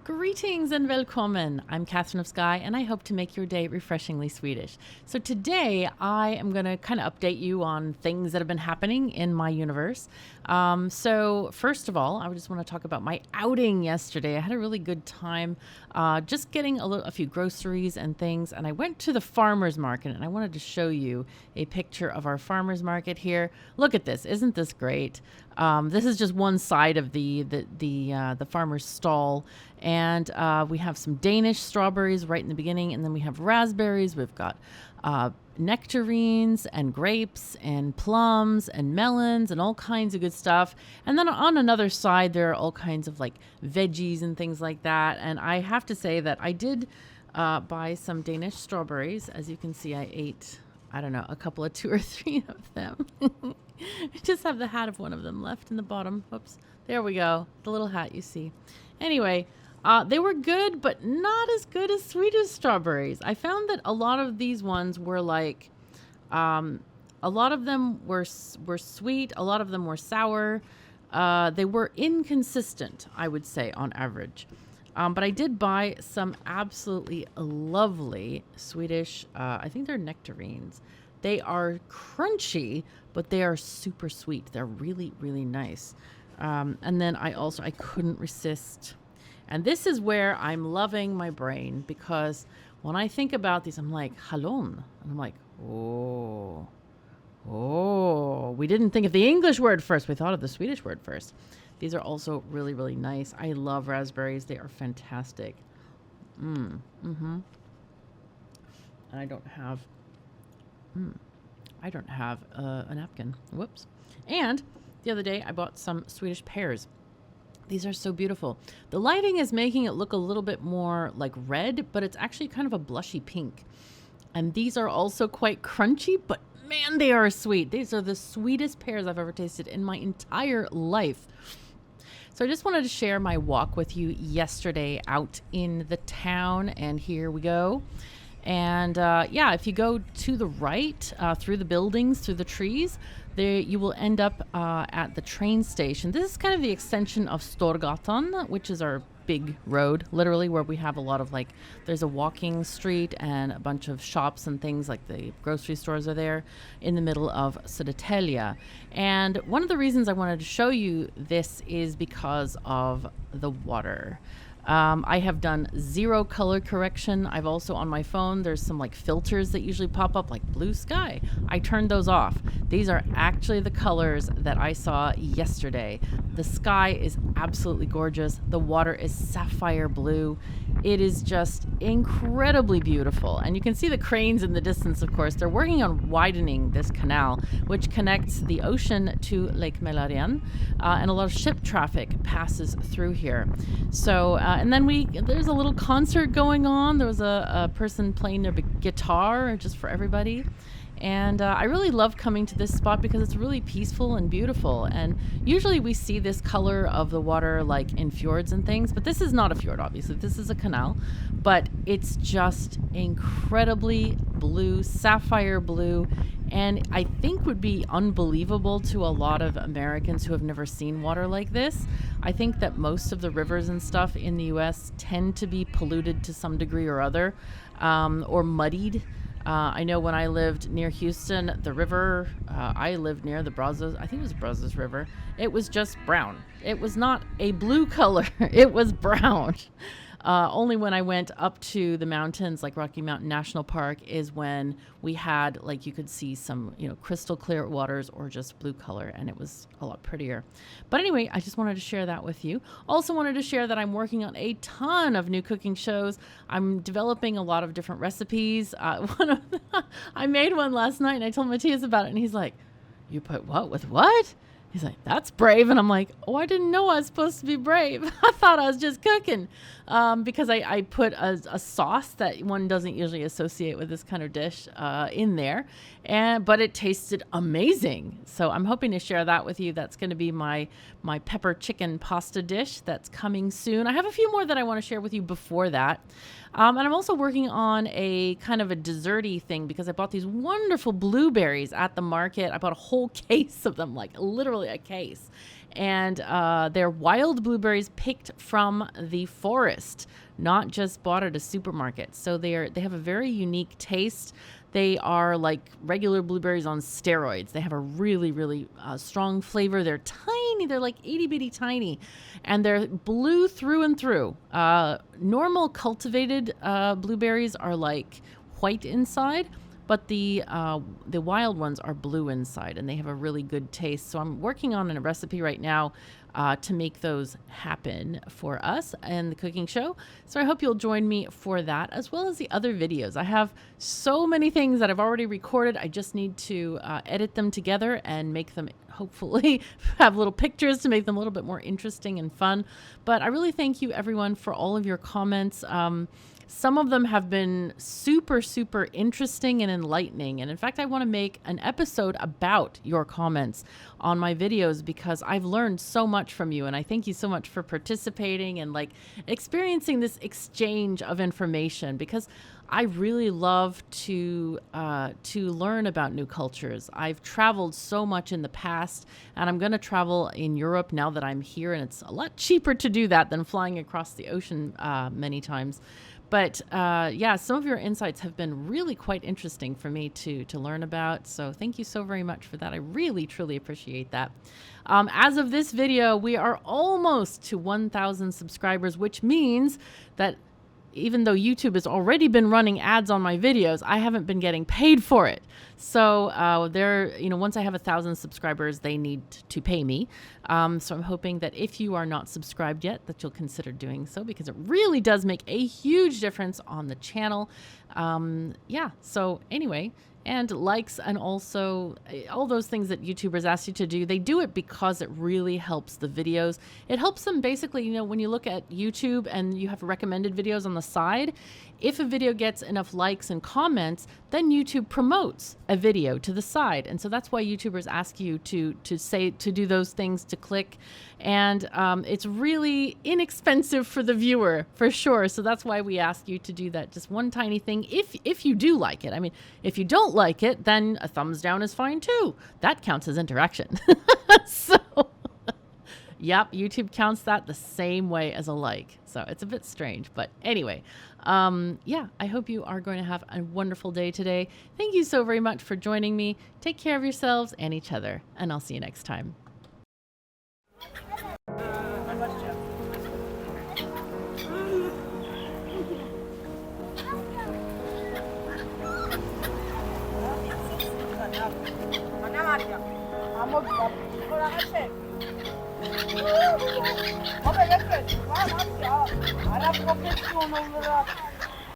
Greetings and välkommen. I'm Catherine of Sky, and I hope to make your day refreshingly Swedish. So today I am going to kind of update you on things that have been happening in my universe. So first of all, I just want to talk about my outing yesterday. I had a really good time just getting a few groceries and things, and I went to the farmer's market, and I wanted to show you a picture of our farmer's market here. Look at this. Isn't this great? This is just one side of the farmer's stall. And we have some Danish strawberries right in the beginning. And then we have raspberries. We've got nectarines and grapes and plums and melons and all kinds of good stuff. And then on another side, there are all kinds of like veggies and things like that. And I have to say that I did buy some Danish strawberries. As you can see, I ate, I don't know, a couple of 2 or 3 of them. I just have the hat of one of them left in the bottom. Whoops. There we go. The little hat you see. Anyway, they were good, but not as good as Swedish strawberries. I found that a lot of these ones were like, a lot of them were sweet. A lot of them were sour. They were inconsistent, I would say, on average. But I did buy some absolutely lovely Swedish, I think they're nectarines. They are crunchy, but they are super sweet. They're really, really nice. And then I couldn't resist. And this is where I'm loving my brain, because when I think about these, I'm like, hallon. And I'm like, oh, we didn't think of the English word first. We thought of the Swedish word first. These are also really, really nice. I love raspberries. They are fantastic. And I don't have a napkin. Whoops. And the other day I bought some Swedish pears. These are so beautiful. The lighting is making it look a little bit more like red, but it's actually kind of a blushy pink. And these are also quite crunchy, but man, they are sweet. These are the sweetest pears I've ever tasted in my entire life. So I just wanted to share my walk with you yesterday out in the town, and here we go. And if you go to the right, through the buildings, through the trees, there you will end up at the train station. This is kind of the extension of Storgatan, which is our big road, literally, where we have a lot of there's a walking street and a bunch of shops and things, like the grocery stores are there in the middle of Södertälje. And one of the reasons I wanted to show you this is because of the water. I have done 0 color correction. I've also, on my phone, there's some filters that usually pop up, like blue sky. I turned those off. These are actually the colors that I saw yesterday. The sky is absolutely gorgeous. The water is sapphire blue. It is just incredibly beautiful. And you can see the cranes in the distance, of course. They're working on widening this canal, which connects the ocean to Lake Mälaren, and a lot of ship traffic passes through here. So, and then there's a little concert going on. There was a person playing their guitar just for everybody. And I really love coming to this spot because it's really peaceful and beautiful. And usually we see this color of the water in fjords and things, but this is not a fjord, obviously. This is a canal, but it's just incredibly blue, sapphire blue, and I think would be unbelievable to a lot of Americans who have never seen water like this. I think that most of the rivers and stuff in the U.S. tend to be polluted to some degree or other, or muddied. I know when I lived near Houston, the river I lived near, the Brazos, I think it was Brazos River, it was just brown. It was not a blue color. It was brown. Only when I went up to the mountains, like Rocky Mountain National Park, is when we had, you could see some, crystal clear waters or just blue color, and it was a lot prettier. But anyway, I just wanted to share that with you. Also wanted to share that I'm working on a ton of new cooking shows. I'm developing a lot of different recipes. I made one last night, and I told Matthias about it, and he's like, "You put what with what?" He's like, "That's brave." And I'm like, "Oh, I didn't know I was supposed to be brave. I thought I was just cooking." Because I put a sauce that one doesn't usually associate with this kind of dish in there. But it tasted amazing. So I'm hoping to share that with you. That's going to be my pepper chicken pasta dish that's coming soon. I have a few more that I want to share with you before that. And I'm also working on a kind of a desserty thing because I bought these wonderful blueberries at the market. I bought a whole case of them, literally literally a case. And they're wild blueberries picked from the forest, not just bought at a supermarket. So they have a very unique taste. They are like regular blueberries on steroids. They have a really, really strong flavor. They're tiny. They're like itty bitty tiny. And they're blue through and through. Normal cultivated blueberries are like white inside, but the wild ones are blue inside, and they have a really good taste. So I'm working on a recipe right now to make those happen for us and the cooking show. So I hope you'll join me for that, as well as the other videos. I have so many things that I've already recorded. I just need to edit them together and make them hopefully have little pictures to make them a little bit more interesting and fun. But I really thank you everyone for all of your comments. Some of them have been super, super interesting and enlightening. And in fact, I want to make an episode about your comments on my videos because I've learned so much from you. And I thank you so much for participating and like experiencing this exchange of information, because I really love to learn about new cultures. I've traveled so much in the past, and I'm going to travel in Europe now that I'm here. And it's a lot cheaper to do that than flying across the ocean many times. But yeah, some of your insights have been really quite interesting for me to learn about. So thank you so very much for that. I really, truly appreciate that. As of this video, we are almost to 1,000 subscribers, which means that even though YouTube has already been running ads on my videos, I haven't been getting paid for it. So once I have 1,000 subscribers, they need to pay me. So I'm hoping that if you are not subscribed yet, that you'll consider doing so, because it really does make a huge difference on the channel. Yeah. So anyway, and likes, and also all those things that YouTubers ask you to do, they do it because it really helps the videos. It helps them basically, when you look at YouTube and you have recommended videos on the side, if a video gets enough likes and comments, then YouTube promotes a video to the side. And so that's why YouTubers ask you to do those things, to click. And it's really inexpensive for the viewer, for sure. So that's why we ask you to do that, just one tiny thing, if you do like it. I mean, if you don't like it, then a thumbs down is fine too. That counts as interaction. So yep, YouTube counts that the same way as a like. So it's a bit strange, but anyway, yeah, I hope you are going to have a wonderful day today. Thank you so very much for joining me. Take care of yourselves and each other, and I'll see you next time. Vabbè, perfetto, va, Arab profession olarak